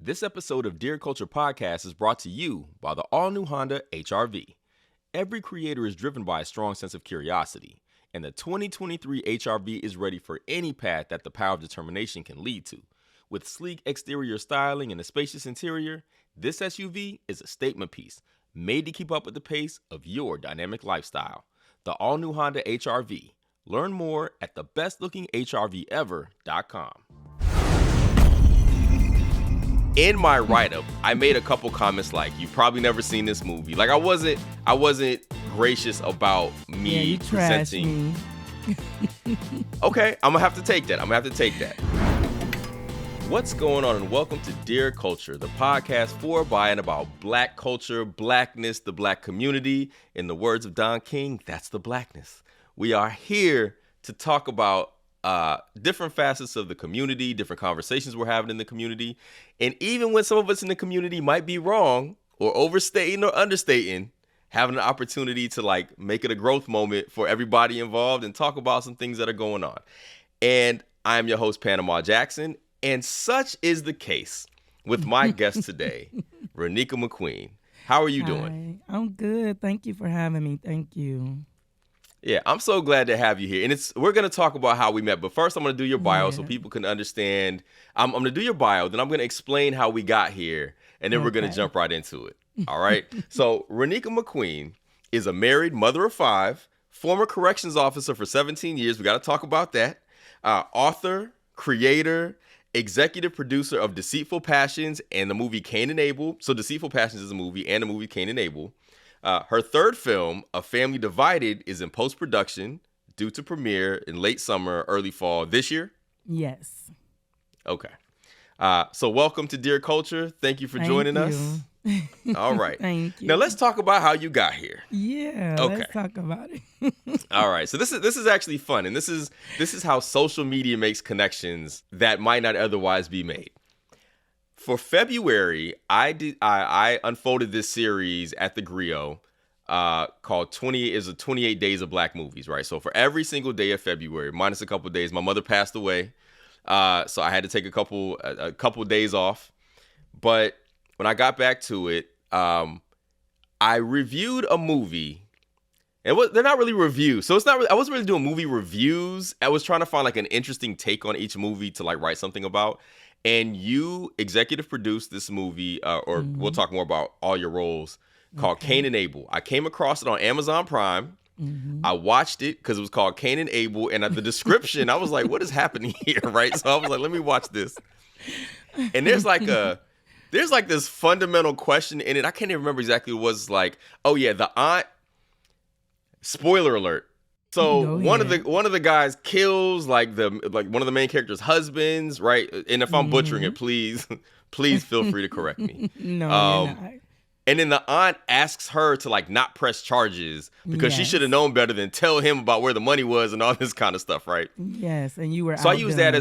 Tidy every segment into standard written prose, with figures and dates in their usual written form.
This episode of Dear Culture Podcast is brought to you by the all-new Honda HR-V. Every creator is driven by a strong sense of curiosity, and the 2023 HR-V is ready for any path that the power of determination can lead to. With sleek exterior styling and a spacious interior, this SUV is a statement piece, made to keep up with the pace of your dynamic lifestyle. The all-new Honda HR-V. Learn more at thebestlookinghrvever.com. In my write-up, I made a couple comments like, you've probably never seen this movie. Like I wasn't gracious about me presenting. Okay, I'm gonna have to take that. What's going on, and welcome to Dear Culture, the podcast for, by, and about Black culture, Blackness, the Black community. In the words of Don King, that's the Blackness. We are here to talk about different facets of the community, different conversations we're having in the community. And even when some of us in the community might be wrong or overstating or understating, having an opportunity to like make it a growth moment for everybody involved and talk about some things that are going on. And I'm your host, Panama Jackson. And such is the case with my guest today, Renika McQueen. How are you doing? I'm good. Thank you for having me. Thank you. Yeah, I'm so glad to have you here. And we're going to talk about how we met. But first, I'm going to do your bio so people can understand. I'm going to do your bio, then I'm going to explain how we got here. And then we're going to jump right into it. All right. So Renika McQueen is a married mother of 5, former corrections officer for 17 years. We got to talk about that. Author, creator, executive producer of Deceitful Passions and the movie Cain and Abel. So Deceitful Passions is a movie, and the movie Cain and Abel. Her third film, A Family Divided, is in post-production, due to premiere in late summer, early fall this year? Yes. Okay. So welcome to Dear Culture. Thank you for joining us. All right. Thank you. Now let's talk about how you got here. Yeah, okay. Let's talk about it. All right. So this is actually fun, and this is how social media makes connections that might not otherwise be made. For February, I unfolded this series at theGrio called 28 Days of Black Movies, right? So for every single day of February, minus a couple of days, my mother passed away, so I had to take a couple days off. But when I got back to it, I reviewed a movie. They're not really reviews, so it's not really, I wasn't really doing movie reviews. I was trying to find like an interesting take on each movie to like write something about. And you executive produced this movie, we'll talk more about all your roles, called Cain and Abel. I came across it on Amazon Prime. Mm-hmm. I watched it because it was called Cain and Abel. And at the description, I was like, what is happening here, right? So I was like, let me watch this. And there's this fundamental question in it. I can't even remember exactly what it was like. Oh, yeah, the aunt. Spoiler alert. So one of the guys kills like one of the main character's husbands, right? And if I'm butchering it, please feel free to correct me. No, you're not. And then the aunt asks her to like not press charges because she should have known better than tell him about where the money was and all this kind of stuff, right? Yes, and you were. So I used that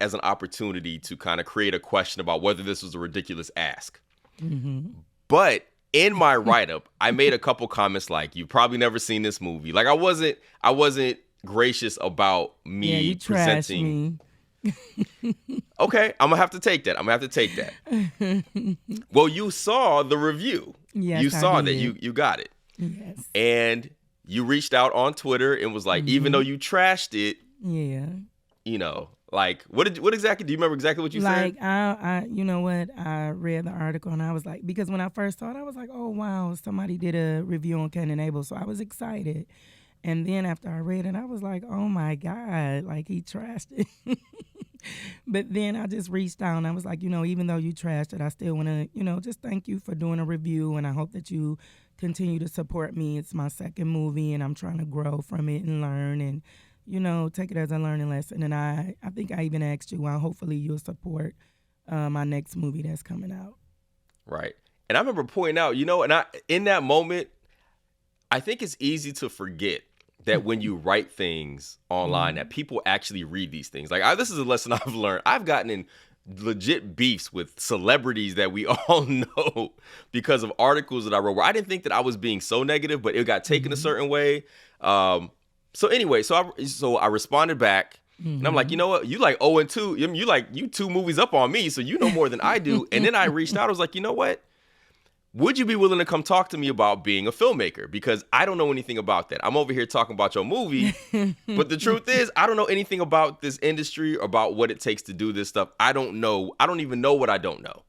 as an opportunity to kind of create a question about whether this was a ridiculous ask. Mm-hmm. But in my write-up, I made a couple comments like, you've probably never seen this movie. Like I wasn't gracious about me you presenting. Me. Okay, I'm gonna have to take that. Well, you saw the review. Yes, you saw that you got it. Yes. And you reached out on Twitter and was like, even though you trashed it, like what exactly? Do you remember exactly what you said? Like I you know what? I read the article and I was like, because when I first saw it, I was like, oh wow, somebody did a review on Cain and Abel, so I was excited. And then after I read it, I was like, oh my God, like he trashed it. But then I just reached out and I was like, even though you trashed it, I still want to, just thank you for doing a review, and I hope that you continue to support me. It's my second movie and I'm trying to grow from it and learn and take it as a learning lesson. And I think I even asked you, well, hopefully you'll support my next movie that's coming out. Right. And I remember pointing out, in that moment, I think it's easy to forget that when you write things online, that people actually read these things. Like this is a lesson I've learned. I've gotten in legit beefs with celebrities that we all know because of articles that I wrote where I didn't think that I was being so negative, but it got taken a certain way. So anyway, so I responded back And I'm like, you know what? You like 0-2. You 2 movies up on me, so you know more than I do. And then I reached out. I was like, you know what? Would you be willing to come talk to me about being a filmmaker? Because I don't know anything about that. I'm over here talking about your movie, but the truth is, I don't know anything about this industry or about what it takes to do this stuff. I don't know. I don't even know what I don't know.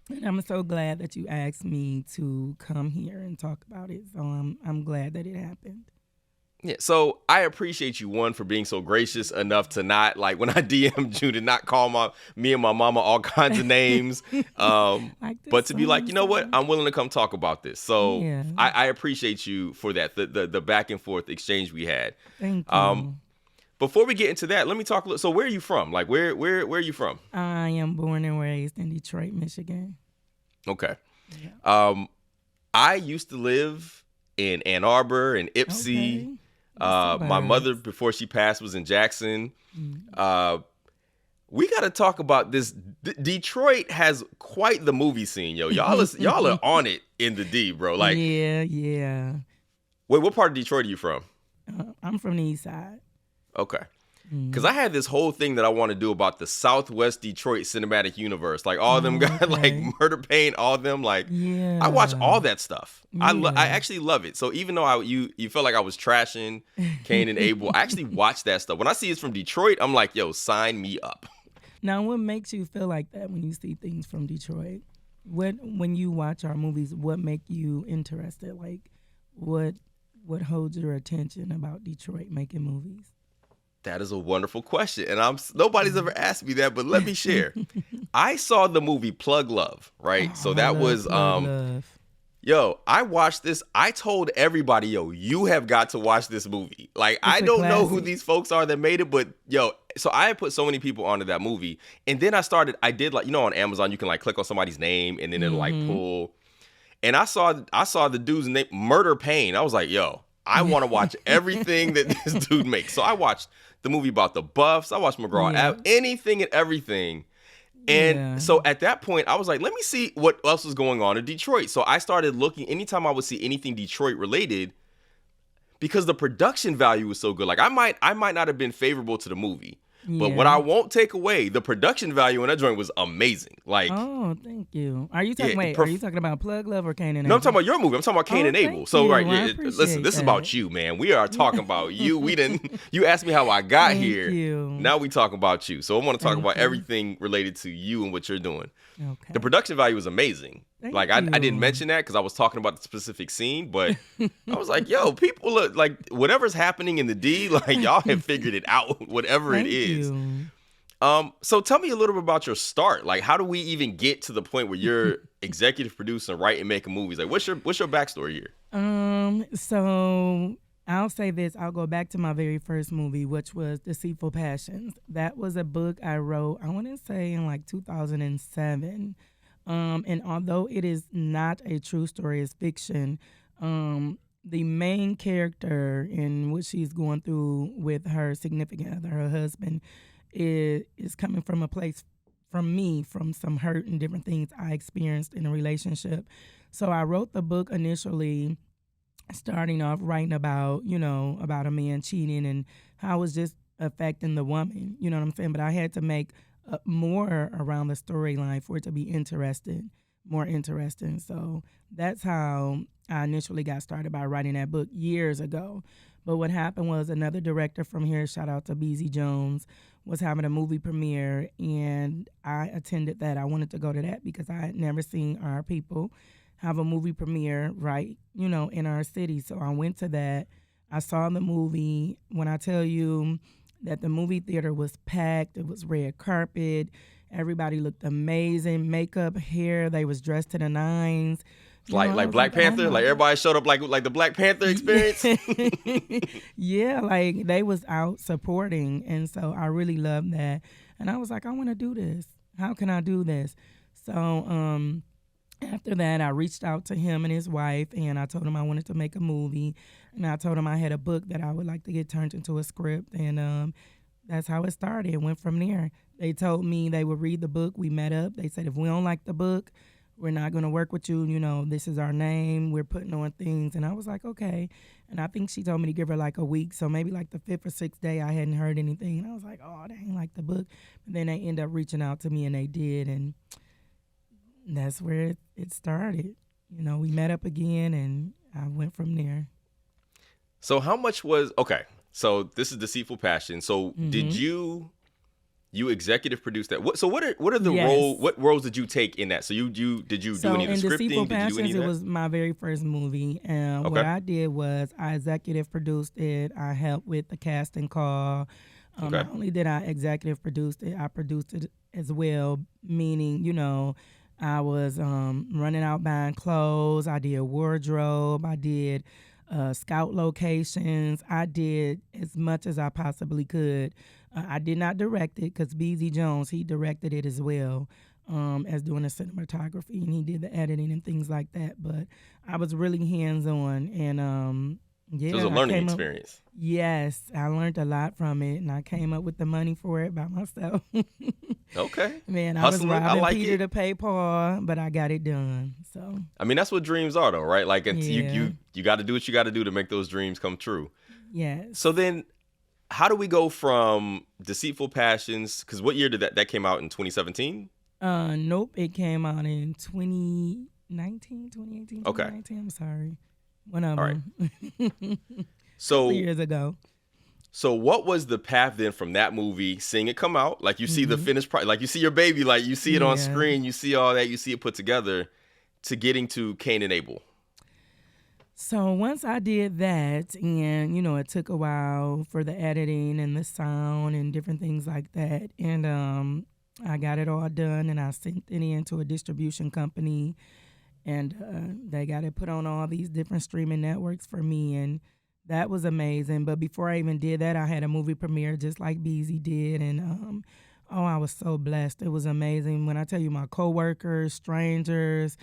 And I'm so glad that you asked me to come here and talk about it. So I'm glad that it happened. Yeah, so I appreciate you, one, for being so gracious enough to not, like, when I DM'd you, to not call me and my mama all kinds of names, but to be like, you know what, I'm willing to come talk about this. So yeah. I appreciate you for that, the back and forth exchange we had. Thank you. Before we get into that, let me talk a little. So where are you from? Like, where are you from? I am born and raised in Detroit, Michigan. Okay. Yeah. I used to live in Ann Arbor and Ypsi. Okay. My mother, before she passed, was in Jackson. Mm-hmm. We got to talk about this. Detroit has quite the movie scene, yo. Y'all are on it in the D, bro. Like, yeah. Wait, what part of Detroit are you from? I'm from the East Side. Okay. Because I had this whole thing that I want to do about the Southwest Detroit cinematic universe. Like, all of them got, like, Murder Pain, all of them. Like, I watch all that stuff. Yeah. I actually love it. So even though you felt like I was trashing Cain and Abel, I actually watch that stuff. When I see it's from Detroit, I'm like, yo, sign me up. Now, what makes you feel like that when you see things from Detroit? When you watch our movies, what make you interested? Like, what holds your attention about Detroit making movies? That is a wonderful question, and nobody's ever asked me that, but let me share. I saw the movie Plug Love, right? So that was yo, I watched this. I told everybody, yo, you have got to watch this movie. Like, I don't know who these folks are that made it, but yo, so I put so many people onto that movie, and then I did, like, you know, on Amazon you can, like, click on somebody's name and then it'll like pull, and I saw the dude's name, Murder Pain. I was like, yo, I want to watch everything that this dude makes. So I watched the movie about the Buffs. I watched McGraw, anything and everything. And so at that point, I was like, let me see what else was going on in Detroit. So I started looking anytime I would see anything Detroit related, because the production value was so good. Like, I might not have been favorable to the movie, but what I won't take away, the production value in that joint was amazing. Like, oh, thank you. Are you talking? Are you talking about Plug Love or Cain and Abel? No, I'm talking about your movie. I'm talking about Cain and Abel. So listen, this is about you, man. We are talking about you. You asked me how I got here. Now we talking about you. So I want to talk about everything related to you and what you're doing. Okay. The production value was amazing. I didn't mention that because I was talking about the specific scene, but I was like, yo, people look like whatever's happening in the D, like, y'all have figured it out, whatever it is. So tell me a little bit about your start. Like, how do we even get to the point where you're executive producer, writing, making movies? Like, what's your backstory here? So I'll say this. I'll go back to my very first movie, which was Deceitful Passions. That was a book I wrote, I want to say, in like 2007. And although it is not a true story, it's fiction, the main character in what she's going through with her significant other, her husband, is coming from a place from some hurt and different things I experienced in a relationship. So I wrote the book initially starting off writing about a man cheating and how it was just affecting the woman, you know what I'm saying? But I had to make more around the storyline for it to be more interesting. So that's how I initially got started by writing that book years ago. But what happened was another director from here, shout out to BZ Jones, was having a movie premiere, and I attended that. I wanted to go to that because I had never seen our people have a movie premiere, right, in our city. So I went to that. I saw the movie. When I tell you that the movie theater was packed, it was red carpet, everybody looked amazing, makeup, hair, they was dressed to the nines. Like Black Panther, like everybody showed up like the Black Panther experience. Yeah, like they was out supporting, and so I really loved that. And I was like, I want to do this. How can I do this? So after that, I reached out to him and his wife, and I told him I wanted to make a movie, and I told him I had a book that I would like to get turned into a script, and that's how it started. It went from there. They told me they would read the book. We met up. They said if we don't like the book, we're not going to work with you. You know, this is our name. We're putting on things. And I was like, okay. And I think she told me to give her like a week. So maybe like the 5th or 6th day, I hadn't heard anything. And I was like, oh, they ain't like the book. But then they ended up reaching out to me, and they did. And that's where it started. You know, we met up again, and I went from there. So how much was, okay, so this is Deceitful Passion. So did you executive produce that? What are the what roles did you take in that? So did you do any of the scripting? Deceitful Did you do any Passions, of that? it was my very first movie. And what I did was I executive produced it. I helped with the casting call. Not only did I executive produce it, I produced it as well, meaning, you know, I was running out buying clothes. I did wardrobe. I did scout locations. I did as much as I possibly could. I did not direct it because BZ Jones, he directed it as well as doing the cinematography, and he did the editing and things like that. But I was really hands-on, and yeah. So it was a learning experience. Yes, I learned a lot from it, and I came up with the money for it by myself. Okay. Man, I Hustling, was robbing like Peter it. to pay Paul, but I got it done. So I mean, that's what dreams are, though, right? Like, you got to do what you got to do to make those dreams come true. Yes. So then, how do we go from Deceitful Passions? Because what year did that came out in 2017? Nope, it came out in 2019, 2018, 2019. I'm sorry. One of them. Right. So years ago. So what was the path then from that movie, seeing it come out, like you see the finished product, like you see your baby, like you see it on screen, you see all that, you see it put together, to getting to Cain and Abel? So once I did that, and, you know, it took a while for the editing and the sound and different things like that. And I got it all done, and I sent it into a distribution company, and they got it put on all these different streaming networks for me. And that was amazing. But before I even did that, I had a movie premiere just like BZ did. And, I was so blessed. It was amazing. When I tell you, my coworkers, strangers,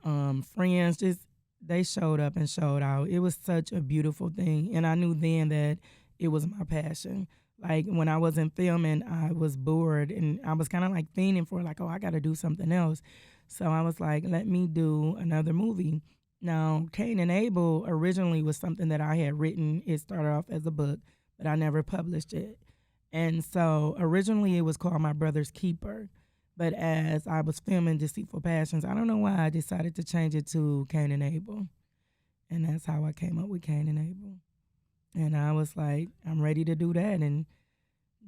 friends, just they showed up and showed out. It was such a beautiful thing. And I knew then that it was my passion. Like, when I wasn't filming, I was bored. And I was kind of like fiending for, like, I got to do something else. So I was like, let me do another movie. Now, Cain and Abel originally was something that I had written. It started off as a book, but I never published it. And so originally it was called My Brother's Keeper. But as I was filming Deceitful Passions, I don't know why I decided to change it to Cain and Abel. And that's how I came up with Cain and Abel. And I was like, I'm ready to do that. And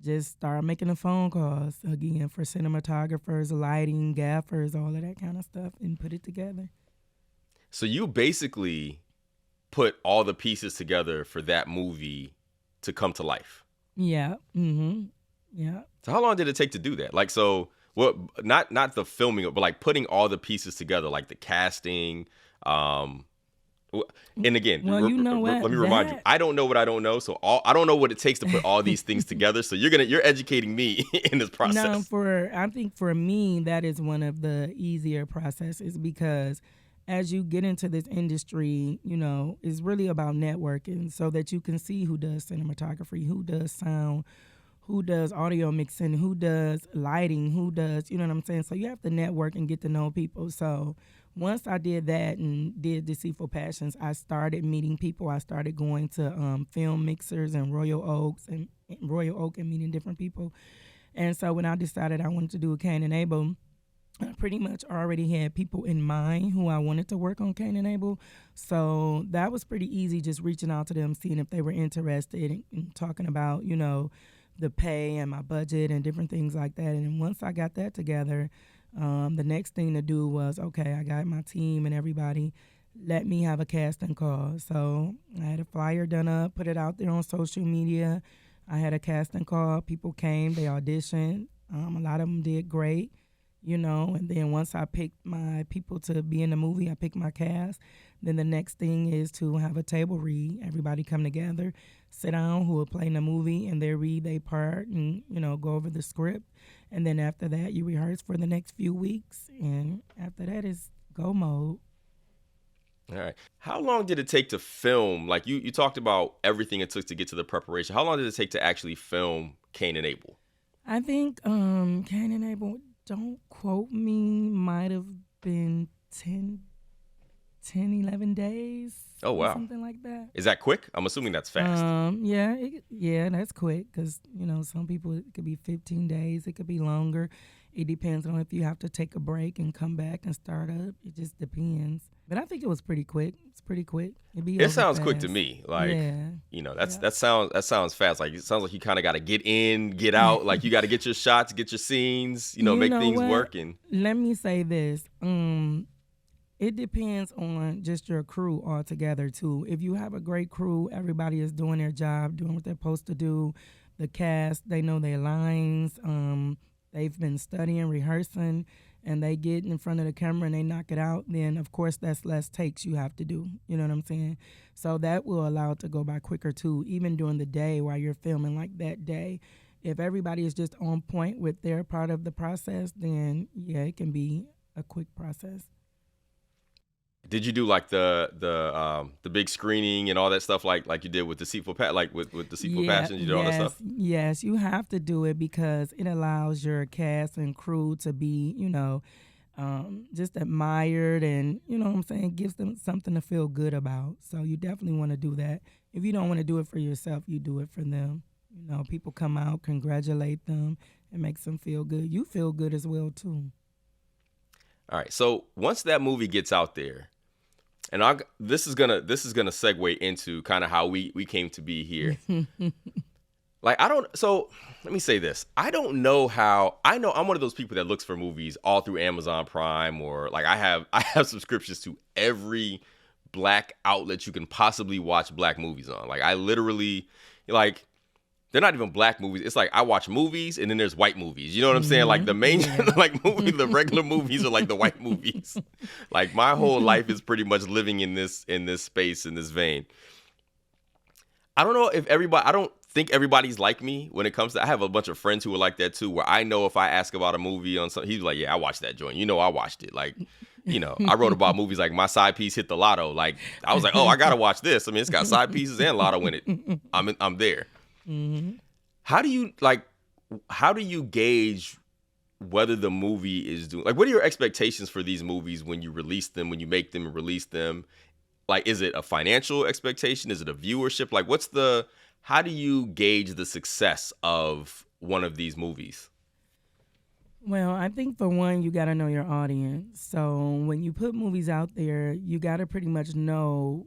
just start making the phone calls again for cinematographers, lighting, gaffers, all of that kind of stuff, and put it together. So you basically put all the pieces together for that movie to come to life. Yeah. Mm-hmm. Yeah. So how long did it take to do that? Like, so what? Not the filming, but like putting all the pieces together, like the casting. And again, well, you know what? Let me remind you, I don't know what I don't know, so I don't know what it takes to put all these things together. So you're educating me in this process. No, I think for me that is one of the easier processes, because as you get into this industry, you know, it's really about networking so that you can see who does cinematography, who does sound, who does audio mixing, who does lighting, who does, you know what I'm saying? So you have to network and get to know people. So once I did that and did Deceitful Passions, I started meeting people. I started going to film mixers and Royal Oak and meeting different people. And so when I decided I wanted to do a Cain and Abel, I pretty much already had people in mind who I wanted to work on Cain and Abel. So that was pretty easy, just reaching out to them, seeing if they were interested, and talking about, you know, the pay and my budget and different things like that. And once I got that together, the next thing to do was, okay, I got my team and everybody, let me have a casting call. So I had a flyer done up, put it out there on social media. I had a casting call. People came, they auditioned. A lot of them did great. You know, and then once I picked my people to be in the movie, I picked my cast. Then the next thing is to have a table read. Everybody come together, sit down, who will play in the movie, and they read their part and, you know, go over the script. And then after that, you rehearse for the next few weeks. And after that is go mode. All right. How long did it take to film? Like you talked about everything it took to get to the preparation. How long did it take to actually film Cain and Abel? I think Cain and Abel, don't quote me, might have been 10, 11 days. Oh, wow. Something like that. Is that quick? I'm assuming that's fast. Yeah, that's quick because, some people, it could be 15 days. It could be longer. It depends on if you have to take a break and come back and start up. It just depends. But I think it was pretty quick. It's pretty quick. It sounds quick to me. Like, yeah. that sounds fast. Like, it sounds like you kind of got to get in, get out. Like, you got to get your shots, get your scenes, make things work. And let me say this. It depends on just your crew altogether, too. If you have a great crew, everybody is doing their job, doing what they're supposed to do. The cast, they know their lines. They've been studying, rehearsing, and they get in front of the camera and they knock it out. Then, of course, that's less takes you have to do. You know what I'm saying? So that will allow it to go by quicker, too, even during the day while you're filming, like that day. If everybody is just on point with their part of the process, then, yeah, it can be a quick process. Did you do like the big screening and all that stuff like you did with Deceitful Passions? You did all that stuff? Yes, you have to do it because it allows your cast and crew to be, just admired and, you know what I'm saying, gives them something to feel good about. So you definitely want to do that. If you don't want to do it for yourself, you do it for them. People come out, congratulate them, and makes them feel good. You feel good as well, too. All right. So once that movie gets out there, and this is gonna segue into kind of how we came to be here. So let me say this. I don't know how. I know I'm one of those people that looks for movies all through Amazon Prime, or like I have subscriptions to every black outlet you can possibly watch black movies on. Like I literally like. They're not even black movies. It's like I watch movies and then there's white movies. You know what I'm saying? Like the main, the regular movies are like the white movies. Like my whole life is pretty much living in this space, in this vein. I don't think everybody's like me when it comes to, I have a bunch of friends who are like that too, where I know if I ask about a movie on something, he's like, yeah, I watched that joint. I watched it. Like, I wrote about movies like My Side Piece Hit the Lotto. Like I was like, oh, I got to watch this. I mean, it's got side pieces and lotto in it. I'm there. Mm-hmm. How do you gauge whether the movie is doing, like, what are your expectations for these movies when you release them, when you make them and release them? Like, is it a financial expectation? Is it a viewership? Like, how do you gauge the success of one of these movies? Well, I think for one, you got to know your audience. So when you put movies out there, you got to pretty much know,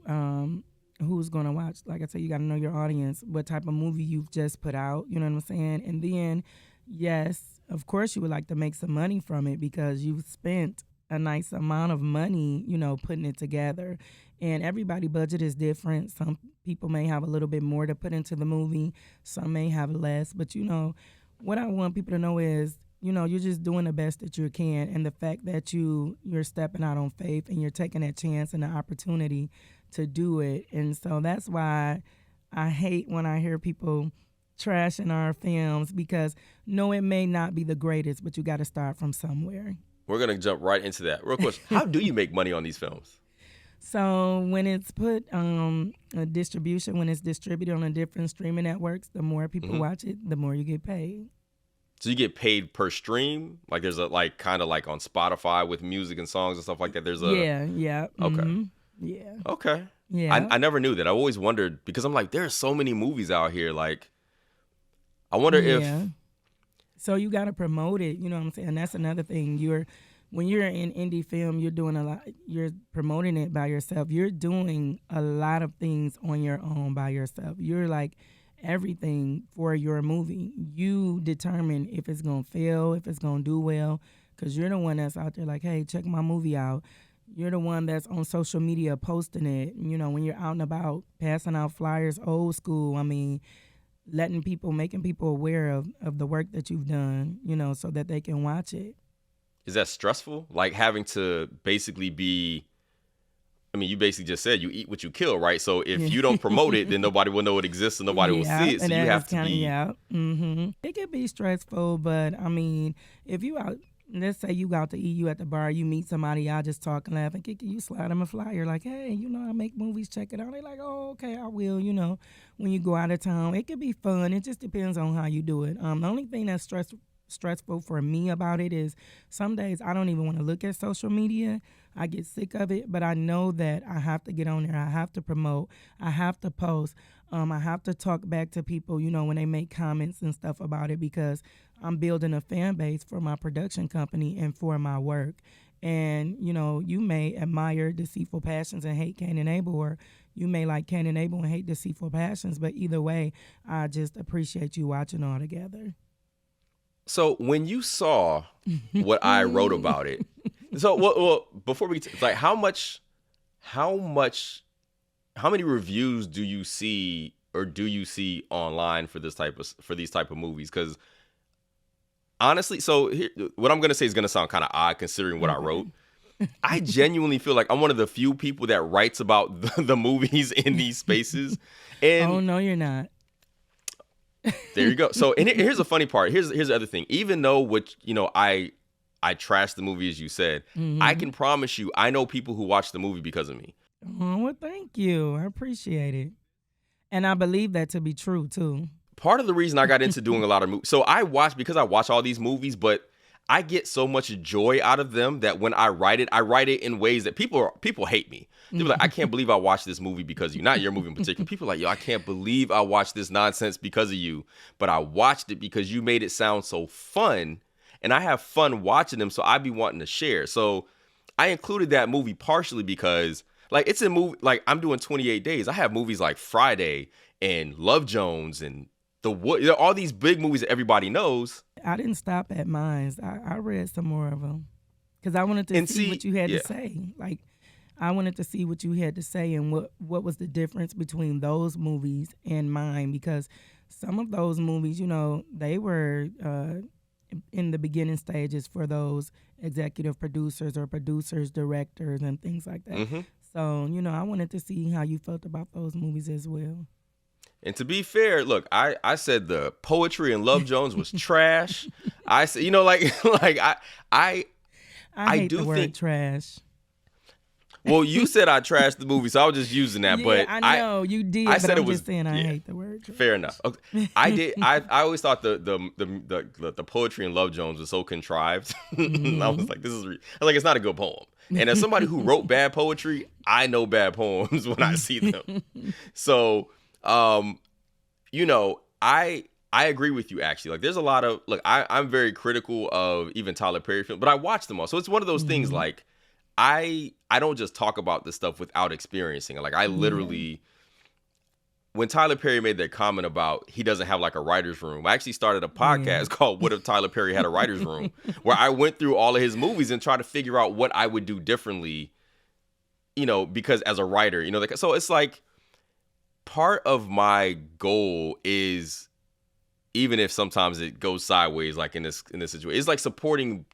who's going to watch. Like I said, you got to know your audience, what type of movie you've just put out, you know what I'm saying? And then, yes, of course you would like to make some money from it because you've spent a nice amount of money, putting it together. And everybody's budget is different. Some people may have a little bit more to put into the movie. Some may have less. But, what I want people to know is, you're just doing the best that you can. And the fact that you're stepping out on faith and you're taking that chance and the opportunity to do it. And so that's why I hate when I hear people trashing our films because, no, it may not be the greatest, but you got to start from somewhere. We're going to jump right into that. Real quick, how do you make money on these films? So when it's put a distribution, when it's distributed on the different streaming networks, the more people watch it, the more you get paid. So you get paid per stream? Like there's a kind of like on Spotify with music and songs and stuff like that? There's a Yeah. Okay. Mm-hmm. Yeah. Okay. Yeah. I never knew that. I always wondered because I'm like, there are so many movies out here. Like, I wonder if. So you got to promote it. You know what I'm saying? That's another thing. When you're in indie film, you're doing a lot. You're promoting it by yourself. You're doing a lot of things on your own by yourself. You're like everything for your movie. You determine if it's gonna fail, if it's gonna do well, because you're the one that's out there like, hey, check my movie out. You're the one that's on social media posting it. When you're out and about, passing out flyers, old school. I mean, making people aware of the work that you've done, so that they can watch it. Is that stressful? Like having to basically be, I mean, you basically just said you eat what you kill, right? So if you don't promote it, then nobody will know it exists and nobody will see it. So you have to be. It can be stressful, but I mean, if you out, let's say you out to eat, you at the bar, you meet somebody, y'all just talk and laugh and kick it, you slide them a flyer like, hey, I make movies, check it out. They like, oh, okay, I will, when you go out of town. It could be fun. It just depends on how you do it. The only thing that's stressful for me about it is some days I don't even want to look at social media. I get sick of it, but I know that I have to get on there. I have to promote. I have to post. I have to talk back to people, when they make comments and stuff about it, because I'm building a fan base for my production company and for my work. And, you may admire Deceitful Passions and hate Cain and Abel, or you may like Cain and Abel and hate Deceitful Passions, but either way, I just appreciate you watching all together. So when you saw what I wrote about it, so well before we like how many reviews do you see online for these type of movies? Because honestly, so here, what I'm gonna say is gonna sound kind of odd considering what I wrote. I genuinely feel like I'm one of the few people that writes about the movies in these spaces. And oh no, you're not. There you go. So, and here's the funny part. Here's the other thing. Even though I trashed the movie, as you said, I can promise you, I know people who watch the movie because of me. Oh, well, thank you. I appreciate it. And I believe that to be true, too. Part of the reason I got into doing a lot of movies, so I watch all these movies, but I get so much joy out of them that when I write it in ways that people hate me. They're like, I can't believe I watched this movie because of you. Not your movie in particular. People are like, yo, I can't believe I watched this nonsense because of you. But I watched it because you made it sound so fun. And I have fun watching them, so I be wanting to share. So I included that movie partially because, like, it's a movie, like, I'm doing 28 Days. I have movies like Friday and Love Jones and all these big movies that everybody knows. I didn't stop at mine. I read some more of them because I wanted to see what you had to say. Like, I wanted to see what you had to say and what was the difference between those movies and mine, because some of those movies, they were in the beginning stages for those executive producers or producers, directors, and things like that. Mm-hmm. So, I wanted to see how you felt about those movies as well. And to be fair, look, I said the poetry in Love Jones was trash. I said, I hate do the word think trash. Well, you said I trashed the movie, so I was just using that. Yeah, but I know you did. I said but I'm it was just saying I hate the word trash. Fair enough. Okay. I did. I always thought the poetry in Love Jones was so contrived. I was like, it's not a good poem. And as somebody who wrote bad poetry, I know bad poems when I see them. So, I agree with you, actually. Like, there's a lot of, I'm very critical of even Tyler Perry films, but I watch them all. So it's one of those things, like, I don't just talk about this stuff without experiencing it. Like, I literally, when Tyler Perry made that comment about he doesn't have like a writer's room, I actually started a podcast called What If Tyler Perry Had a Writer's Room, where I went through all of his movies and tried to figure out what I would do differently, because as a writer, so it's like, part of my goal is, even if sometimes it goes sideways, like in this situation, it's like supporting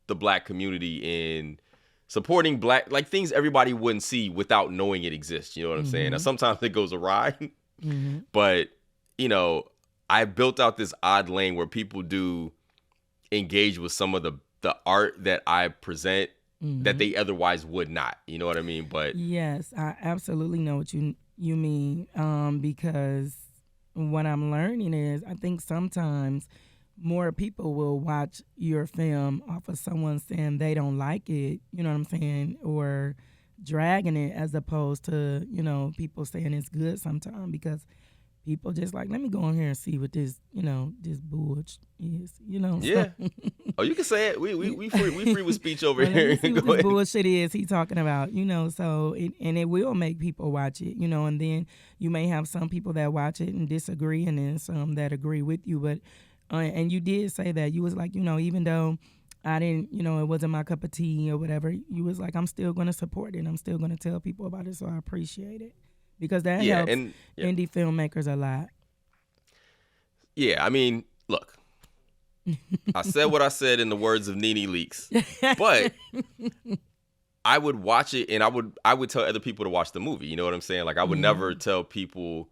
the Black community in supporting Black, like, things everybody wouldn't see without knowing it exists. You know what I'm saying? Now, sometimes it goes awry, but I built out this odd lane where people do engage with some of the art that I present that they otherwise would not. You know what I mean? But yes, I absolutely know what you mean, because what I'm learning is I think sometimes more people will watch your film off of someone saying they don't like it, you know what I'm saying, or dragging it, as opposed to, people saying it's good sometimes, because people just like, let me go in here and see what this, this bullshit is, Yeah. Oh, you can say it. We free with speech over here. Let me see what this bullshit is he talking about, so it will make people watch it, and then you may have some people that watch it and disagree, and then some that agree with you. But and you did say that you was like, even though I didn't, it wasn't my cup of tea or whatever, you was like, I'm still going to support it. I'm still going to tell people about it. So I appreciate it, because that helps indie filmmakers a lot. Yeah, I mean, look, I said what I said in the words of Nene Leakes, but I would watch it, and I would tell other people to watch the movie. You know what I'm saying? Like, I would never tell people.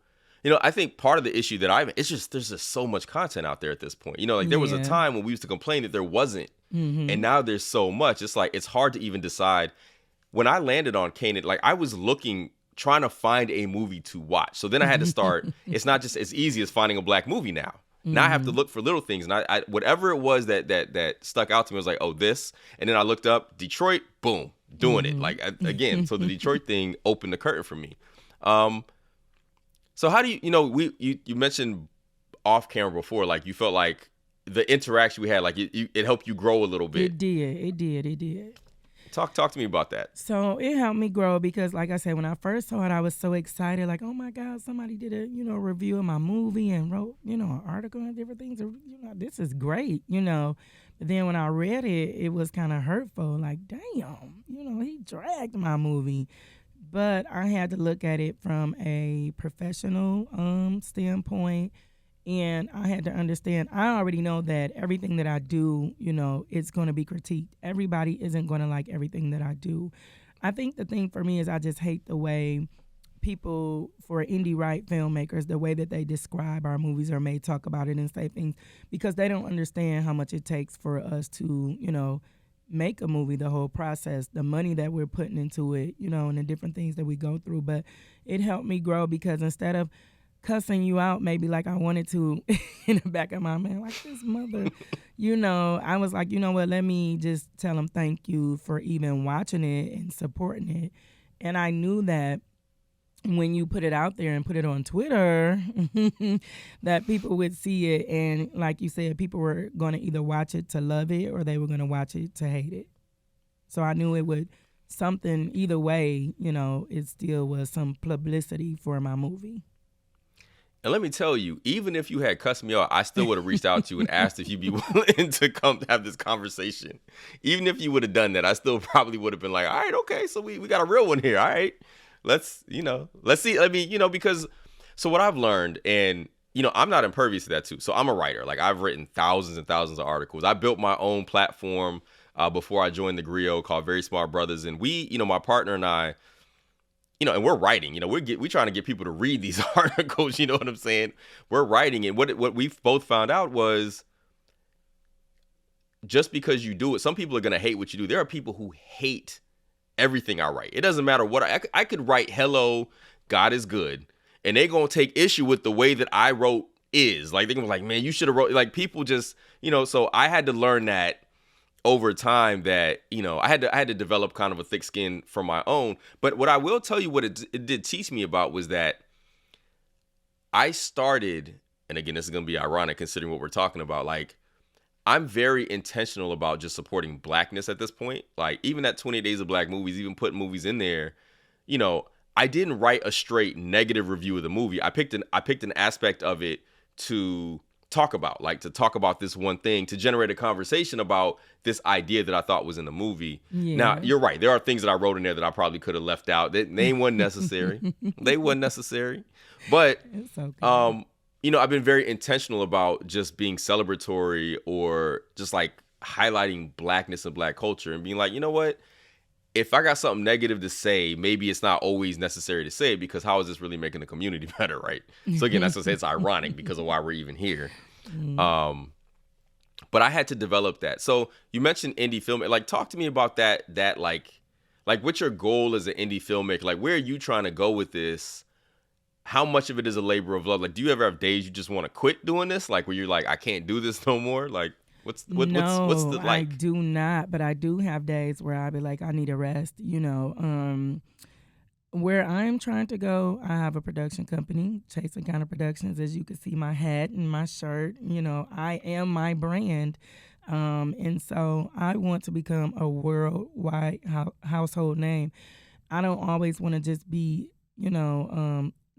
I think part of the issue that it's just, there's just so much content out there at this point. There was a time when we used to complain that there wasn't, and now there's so much. It's like, it's hard to even decide. When I landed on Cain, like, I was trying to find a movie to watch. So then I had to start. It's not just as easy as finding a Black movie now. Now I have to look for little things, and I whatever it was that stuck out to me was like, oh, this, and then I looked up Detroit, boom, doing it. Like again, so the Detroit thing opened the curtain for me. So how do you mentioned off camera before, like you felt like the interaction we had, like it helped you grow a little bit. It did. Talk to me about that. So it helped me grow because, like I said, when I first saw it, I was so excited. Like, oh my God, somebody did a review of my movie and wrote an article and different things. This is great. But then when I read it, it was kind of hurtful. Like, damn, he dragged my movie. But I had to look at it from a professional standpoint. And I had to understand, I already know that everything that I do, it's going to be critiqued. Everybody isn't going to like everything that I do. I think the thing for me is I just hate the way people, for indie right filmmakers, the way that they describe our movies or may talk about it and say things, because they don't understand how much it takes for us to, make a movie, the whole process, the money that we're putting into it, and the different things that we go through. But it helped me grow because instead of cussing you out maybe like I wanted to in the back of my mind, like this mother, I was like, you know what, let me just tell them thank you for even watching it and supporting it. And I knew that when you put it out there and put it on Twitter, that people would see it. And like you said, people were going to either watch it to love it or they were going to watch it to hate it. So I knew it would something, either way, it still was some publicity for my movie. And let me tell you, even if you had cussed me out, I still would have reached out to you and asked if you'd be willing to come have this conversation. Even if you would have done that, I still probably would have been like, all right, okay, so we got a real one here. All right, let's see. I mean, because so what I've learned, and, I'm not impervious to that too. So I'm a writer. Like I've written thousands and thousands of articles. I built my own platform before I joined theGrio called Very Smart Brothers. And we, my partner and I, and we're writing, we're trying to get people to read these articles, you know what I'm saying? We're writing, and what we've both found out was just because you do it, some people are going to hate what you do. There are people who hate everything I write. It doesn't matter what I could write, hello, God is good, and they're going to take issue with the way that I wrote is. Like, they're going to be like, man, you should have wrote, like, people just, so I had to learn that over time that, I had to develop kind of a thick skin for my own. But what I will tell you, what it did teach me about was that I started, and again, this is going to be ironic considering what we're talking about. Like, I'm very intentional about just supporting Blackness at this point. Like, even at 28 Days of Black Movies, even putting movies in there, I didn't write a straight negative review of the movie. I picked an aspect of it to talk about this one thing, to generate a conversation about this idea that I thought was in the movie. Yeah. Now, you're right. There are things that I wrote in there that I probably could have left out. They weren't necessary. They weren't necessary. But, okay. I've been very intentional about just being celebratory or just like highlighting Blackness and Black culture and being like, you know what? If I got something negative to say, maybe it's not always necessary to say, because how is this really making the community better, right? So again, that's what I say, it's ironic because of why we're even here. But I had to develop that. So you mentioned indie film. Like, talk to me about that like what's your goal as an indie filmmaker? Like, where are you trying to go with this? How much of it is a labor of love? Like, do you ever have days you just want to quit doing this? Like, where you're like, I can't do this no more? Like, what's the like? I do not, but I do have days where I be like, I need a rest, Where I'm trying to go, I have a production company, Chasing Counter Productions. As you can see, my hat and my shirt, I am my brand. And so I want to become a worldwide household name. I don't always want to just be,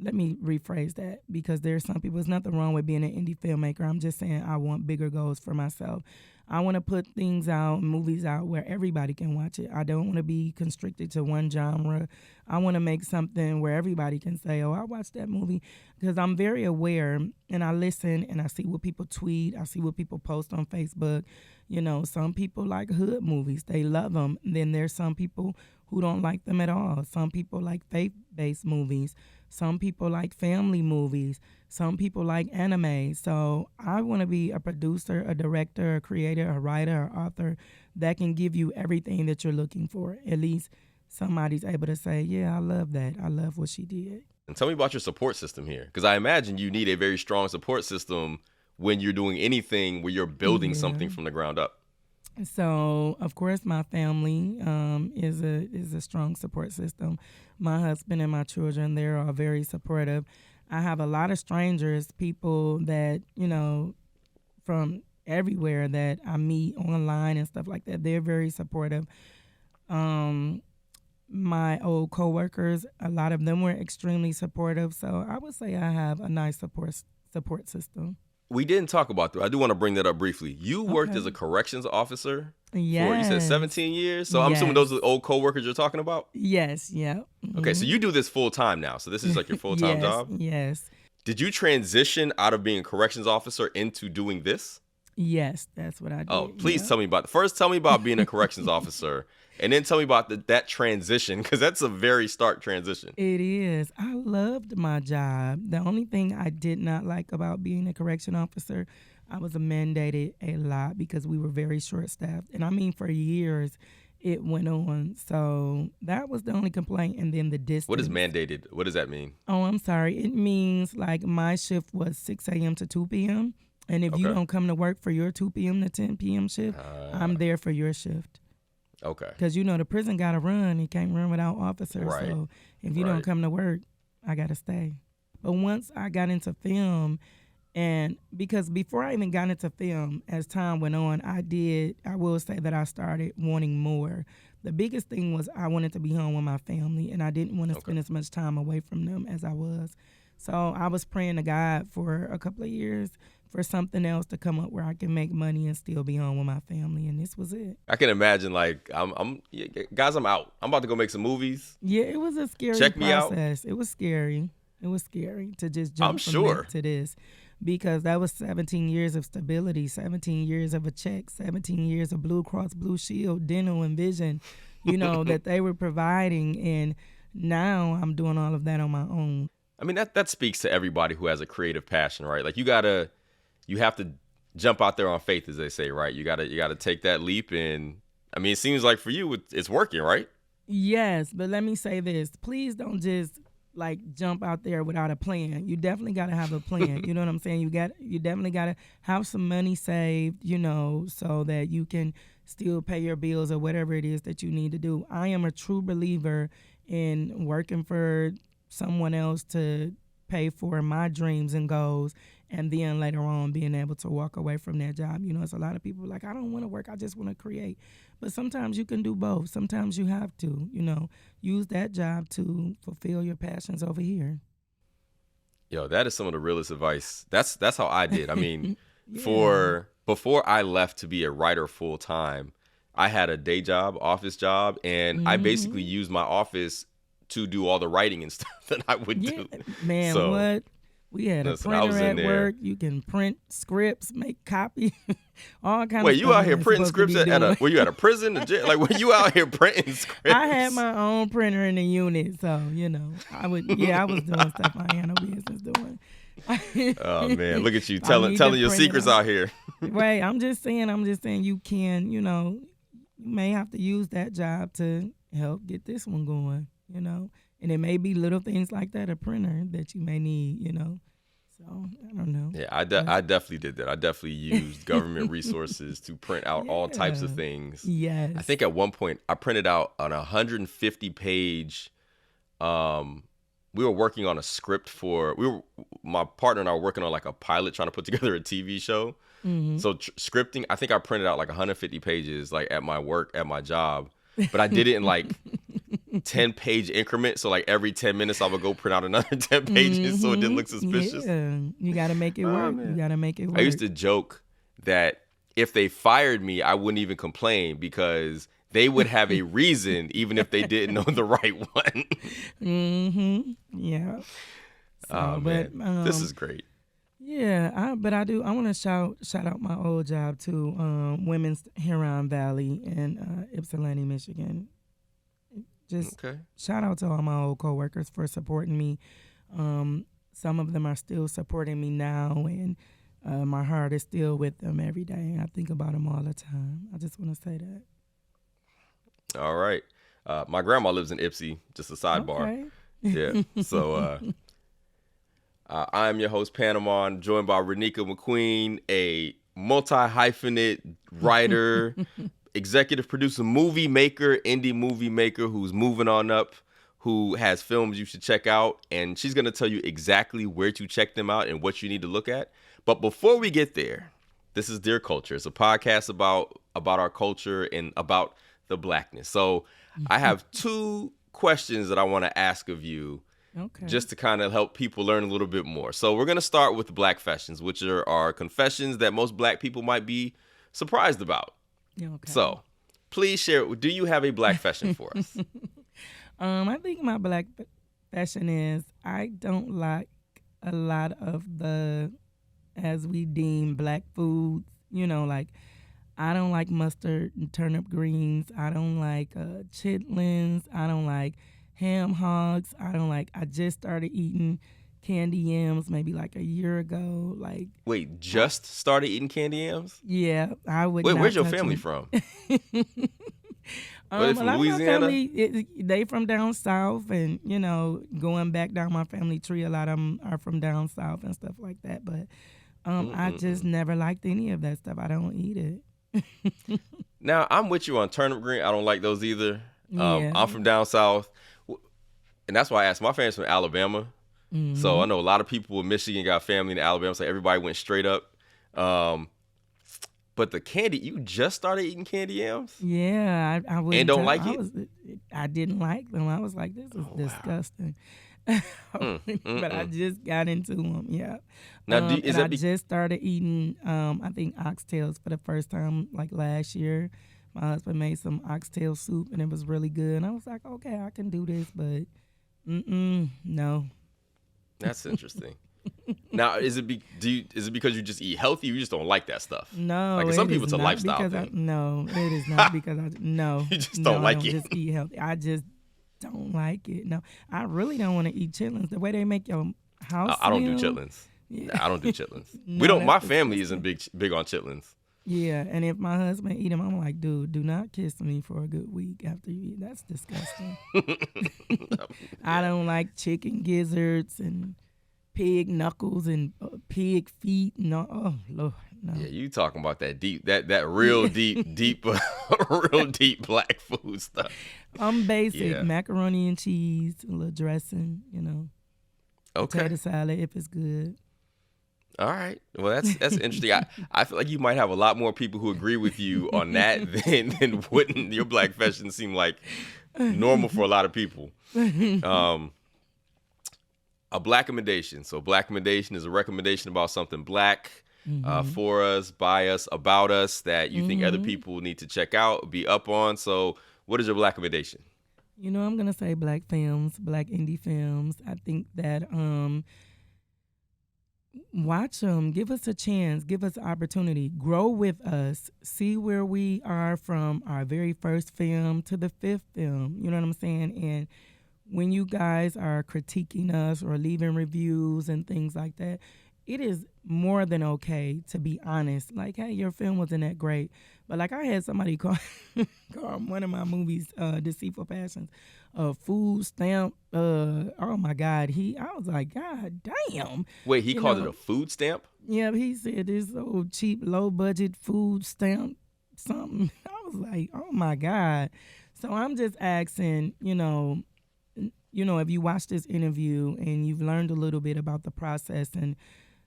let me rephrase that, because there's some people, there's nothing wrong with being an indie filmmaker. I'm just saying I want bigger goals for myself. I want to put things out, movies out where everybody can watch it. I don't want to be constricted to one genre. I want to make something where everybody can say, oh, I watched that movie, because I'm very aware and I listen and I see what people tweet. I see what people post on Facebook. Some people like hood movies. They love them. And then there's some people who don't like them at all. Some people like faith-based movies. Some people like family movies. Some people like anime. So I want to be a producer, a director, a creator, a writer, an author that can give you everything that you're looking for. At least somebody's able to say, yeah, I love that. I love what she did. And tell me about your support system here, because I imagine you need a very strong support system when you're doing anything where you're building Yeah. something from the ground up? So, of course, my family is a strong support system. My husband and my children, they're all very supportive. I have a lot of strangers, people that, from everywhere that I meet online and stuff like that. They're very supportive. My old coworkers, a lot of them were extremely supportive. So I would say I have a nice support system. We didn't talk about that. I do want to bring that up briefly. You worked Okay. as a corrections officer for, you Yes. said 17 years? So I'm assuming those are the old coworkers you're talking about? Yes, yeah. Okay, so you do this full time now. So this is like your full-time Yes, job? Yes. Did you transition out of being a corrections officer into doing this? Yes, that's what I did. Oh, please tell me about first tell me about being a corrections officer, and then tell me about that transition, because that's a very stark transition. It is. I loved my job. The only thing I did not like about being a correction officer, I was mandated a lot because we were very short-staffed. And I mean, for years, it went on. So that was the only complaint. And then the distance. What is mandated? What does that mean? Oh, I'm sorry. It means like my shift was 6 a.m. to 2 p.m. And if you Okay. don't come to work for your 2 p.m. to 10 p.m. shift, I'm there for your shift. Okay. Because, the prison got to run. It can't run without officers. Right. So if you Right. don't come to work, I got to stay. But once I got into film, and because before I even got into film, as time went on, I will say that I started wanting more. The biggest thing was I wanted to be home with my family, and I didn't want to spend as much time away from them as I was. So I was praying to God for a couple of years for something else to come up where I can make money and still be home with my family, and this was it. I can imagine, like, guys, I'm out. I'm about to go make some movies. Yeah, it was a scary Check me out. process. It was scary. It was scary to just jump I'm from sure. that to this, because that was 17 years of stability, 17 years of a check, 17 years of Blue Cross Blue Shield, dental and vision, that they were providing, and now I'm doing all of that on my own. I mean, that speaks to everybody who has a creative passion, right? Like, you have to jump out there on faith, as they say, right? You gotta take that leap, and I mean, it seems like for you, it's working, right? Yes, but let me say this. Please don't just jump out there without a plan. You definitely got to have a plan. You know what I'm saying? You definitely got to have some money saved, so that you can still pay your bills or whatever it is that you need to do. I am a true believer in working for someone else to pay for my dreams and goals, and then later on being able to walk away from that job. It's a lot of people like, I don't want to work, I just want to create. But sometimes you can do both. Sometimes you have to, use that job to fulfill your passions over here. Yo, that is some of the realest advice. That's how I did. I mean, Yeah. before I left to be a writer full time, I had a day job, office job, and I basically used my office to do all the writing and stuff that I would do. Man, So, what? We had a listen, I was printer in at there. work. You can print scripts, make copies, all kinds Wait, of you stuff out here you're printing supposed to scripts be doing. were you at a prison? Like, were you out here printing scripts? I had my own printer in the unit, so I was doing stuff I had no business doing. Oh man, look at you I telling need to your print it secrets out. out here. Right, I'm just saying you can, you may have to use that job to help get this one going, and it may be little things like that, a printer that you may need, so I don't know. Yeah, I definitely did that. I definitely used government resources to print out all types of Yeah. things. Yes. I think at one point I printed out on 150 page. We were working on a script my partner and I were working on like a pilot, trying to put together a TV show. So scripting, I think I printed out like 150 pages like at my job, but I did it in like 10-page increments. So like every 10 minutes I would go print out another 10 pages so it didn't look suspicious. Yeah, you got to make it work. man. You got to make it work. I used to joke that if they fired me, I wouldn't even complain because they would have a reason even if they didn't know the right one. Yeah. So, Oh man, this is great. Yeah, I want to shout out my old job too, Women's Huron Valley in Ypsilanti, Michigan. Just Okay. shout out to all my old coworkers for supporting me. Some of them are still supporting me now, and my heart is still with them every day. I think about them all the time. I just want to say that. All right. My grandma lives in Ypsi, just a sidebar. Okay. Yeah. So I'm your host, Panama, joined by Renika McQueen, a multi-hyphenate writer, executive producer, movie maker, indie movie maker who's moving on up, who has films you should check out. And she's going to tell you exactly where to check them out and what you need to look at. But before we get there, this is Dear Culture. It's a podcast about our culture and about the blackness. So I have two questions that I want to ask of you. Okay. Just to kind of help people learn a little bit more. So we're going to start with the black confessions, which are confessions that most black people might be surprised about. Okay. So please share. Do you have a black confession for us? I think my black confession is I don't like a lot of the, as we deem, black foods. Like I don't like mustard and turnip greens. I don't like chitlins. I don't like ham hocks. I just started eating candy yams maybe like a year ago. Wait, just started eating candy yams? Yeah, I would. Wait, not where's your touch family them. from? Are they from a lot Louisiana? of my family, they from down south, and going back down my family tree, a lot of them are from down south and stuff like that. But I just never liked any of that stuff. I don't eat it. Now, I'm with you on turnip green. I don't like those either. Yeah. I'm from down south. And that's why I asked. My family's from Alabama. So I know a lot of people in Michigan got family in Alabama. So everybody went straight up. But the candy, you just started eating candy yams? Yeah, I wouldn't And don't tell- like I it? was- I didn't like them. I was like, this is disgusting. But I just got into them. Yeah. Now, I just started eating, I think, oxtails for the first time like last year. My husband made some oxtail soup and it was really good. And I was like, okay, I can do this, but no. That's interesting. Now, is it because you just eat healthy or you just don't like that stuff? No, Like some it people, is it's a not lifestyle because thing. no, it is not because no. You just don't like I it. don't just eat healthy. I just don't like it. No, I really don't want to eat chitlins. The way they make your house I don't do smell. chitlins. Yeah. Nah, I don't do chitlins. No, We don't. My that's family isn't big on chitlins. Yeah, and if my husband eat them, I'm like, dude, do not kiss me for a good week after you eat. That's disgusting. I don't like chicken gizzards and pig knuckles and pig feet. No, oh Lord, no. Yeah, you talking about that deep, that real deep, real deep black food stuff. I'm basic. Yeah. Macaroni and cheese, a little dressing, Okay. potato salad if it's good. All right. Well, that's interesting. I feel like you might have a lot more people who agree with you on that than wouldn't your black fashion seem like normal for a lot of people. A black recommendation. So black recommendation is a recommendation about something black, for us, by us, about us that you think other people need to check out, be up on. So what is your black recommendation? I'm gonna say black films, black indie films. I think that watch them, give us a chance, give us an opportunity, grow with us, see where we are from our very first film to the fifth film. You know what I'm saying? And when you guys are critiquing us or leaving reviews and things like that, it is more than okay to be honest. Like, hey, your film wasn't that great. But like I had somebody call one of my movies, Deceitful Passions, food stamp. Oh my God, I was like, God damn. Wait, he called it a food stamp? Yeah, he said this old cheap, low budget food stamp something. I was like, oh my God. So I'm just asking, if you watch this interview and you've learned a little bit about the process and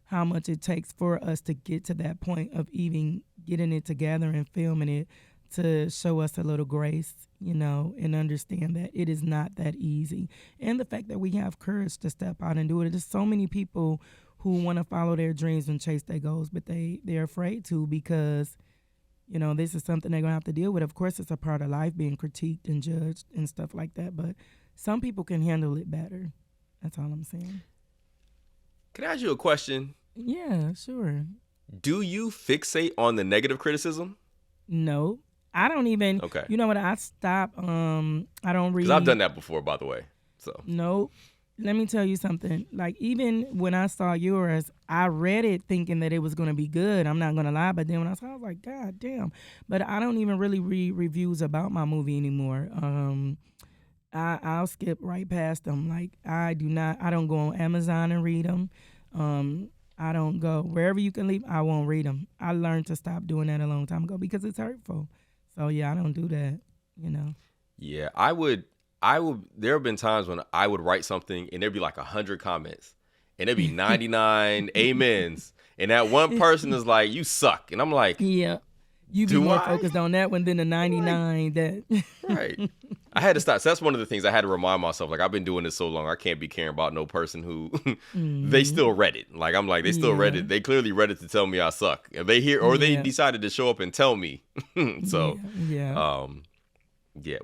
how much it takes for us to get to that point of even getting it together and filming it, to show us a little grace, and understand that it is not that easy. And the fact that we have courage to step out and do it. There's so many people who want to follow their dreams and chase their goals, but they're afraid to because, this is something they're going to have to deal with. Of course, it's a part of life, being critiqued and judged and stuff like that, but some people can handle it better. That's all I'm saying. Can I ask you a question? Yeah, sure. Do you fixate on the negative criticism? No, I don't even. Okay. You know what? I stop. I don't read. Because I've done that before, by the way. So. No. Let me tell you something. Like, even when I saw yours, I read it thinking that it was going to be good. I'm not going to lie. But then when I saw it, I was like, God damn. But I don't even really read reviews about my movie anymore. I'll skip right past them. Like I don't go on Amazon and read them. I don't go wherever you can leave. I won't read them. I learned to stop doing that a long time ago because it's hurtful. So yeah, I don't do that. You know. Yeah, I would. There have been times when I would write something and there'd be like 100 comments, and there'd be 99 amens, and that one person is like, "You suck," and I'm like, Yeah. You be more focused on that one than the 99 that. Right. I had to stop. So that's one of the things I had to remind myself. Like, I've been doing this so long, I can't be caring about no person who they still read it. Like, I'm like, they still read it. They clearly read it to tell me I suck. If they hear, or they decided to show up and tell me. So, yeah.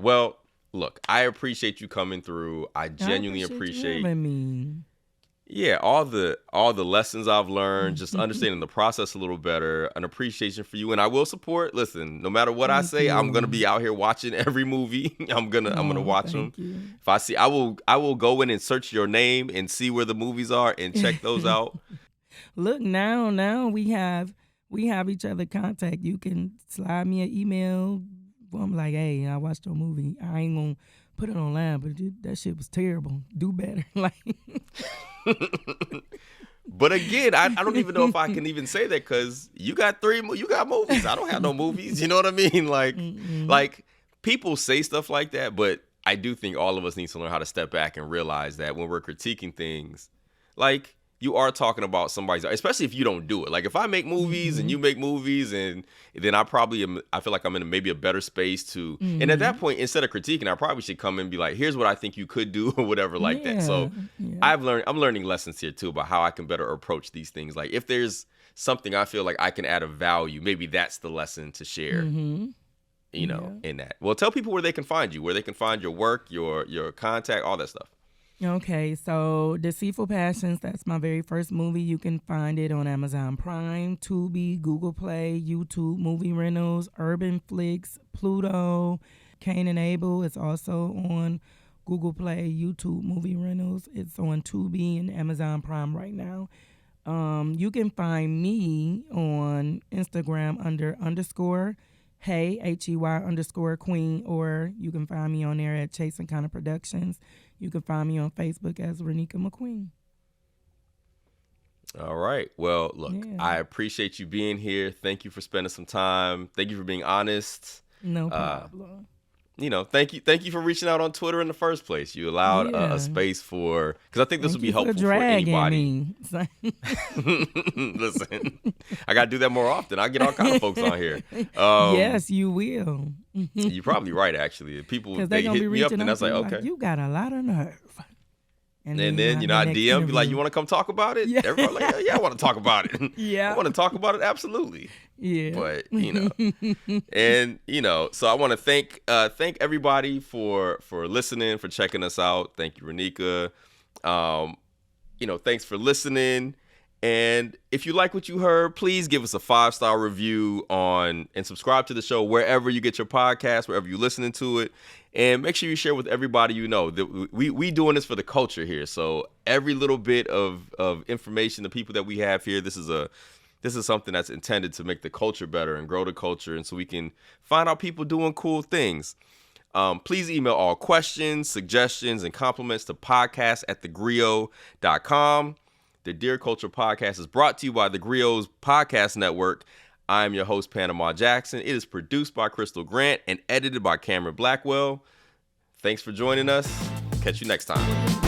Well, look, I appreciate you coming through. I genuinely appreciate all the lessons I've learned, just understanding the process a little better, an appreciation for you, and I will support. Listen, no matter what I say, I'm gonna be out here watching every movie. I'm gonna watch them. If I see, I will go in and search your name and see where the movies are and check those out. Look, now we have each other contact. You can slide me an email. I'm like, hey, I watched your movie. I ain't gonna put it online, but that shit was terrible. Do better. Like. But again, I don't even know if I can even say that because you got movies. I don't have no movies. You know what I mean? Like people say stuff like that, but I do think all of us need to learn how to step back and realize that when we're critiquing things, like you are talking about somebody's, especially if you don't do it. Like if I make movies and you make movies, and then I feel like I'm in maybe a better space to, and at that point, instead of critiquing, I probably should come and be like, here's what I think you could do or whatever like that. So I'm learning lessons here too about how I can better approach these things. Like if there's something I feel like I can add a value, maybe that's the lesson to share, you know, in that. Well, tell people where they can find you, where they can find your work, your contact, all that stuff. Okay, so Deceitful Passions, that's my very first movie. You can find it on Amazon Prime, Tubi, Google Play, YouTube, Movie Rentals, Urban Flicks, Pluto. Cain and Abel is also on Google Play, YouTube, Movie Rentals. It's on Tubi and Amazon Prime right now. You can find me on Instagram under _hey, HEY _Queen, or you can find me on there at Chase and Connor Productions. You can find me on Facebook as Renika McQueen. All right. Well, look, I appreciate you being here. Thank you for spending some time. Thank you for being honest. No problem. You know, thank you for reaching out on Twitter in the first place. You allowed a space for, because I think this would be helpful for anybody. Listen, I got to do that more often. I get all kinds of folks on here. Yes, you will. You're probably right, actually. People, they gonna hit me up and that's like, okay. You got a lot of nerve. And then, you know, I DM, be like, you want to come talk about it? Yeah. Everybody like, yeah, I want to talk about it. Yeah. I want to talk about it, absolutely. Yeah. But, you know, and, you know, so I want to thank everybody for listening, for checking us out. Thank you, Renika. You know, thanks for listening. And if you like what you heard, please give us a 5-star review and subscribe to the show wherever you get your podcast, wherever you're listening to it. And make sure you share with everybody you know. That we doing this for the culture here. So every little bit of information, the people that we have here, this is something that's intended to make the culture better and grow the culture, and so we can find out people doing cool things. Please email all questions, suggestions, and compliments to podcast@theGrio.com. The Dear Culture Podcast is brought to you by theGrio's Podcast Network. I am your host, Panama Jackson. It is produced by Crystal Grant and edited by Cameron Blackwell. Thanks for joining us. Catch you next time.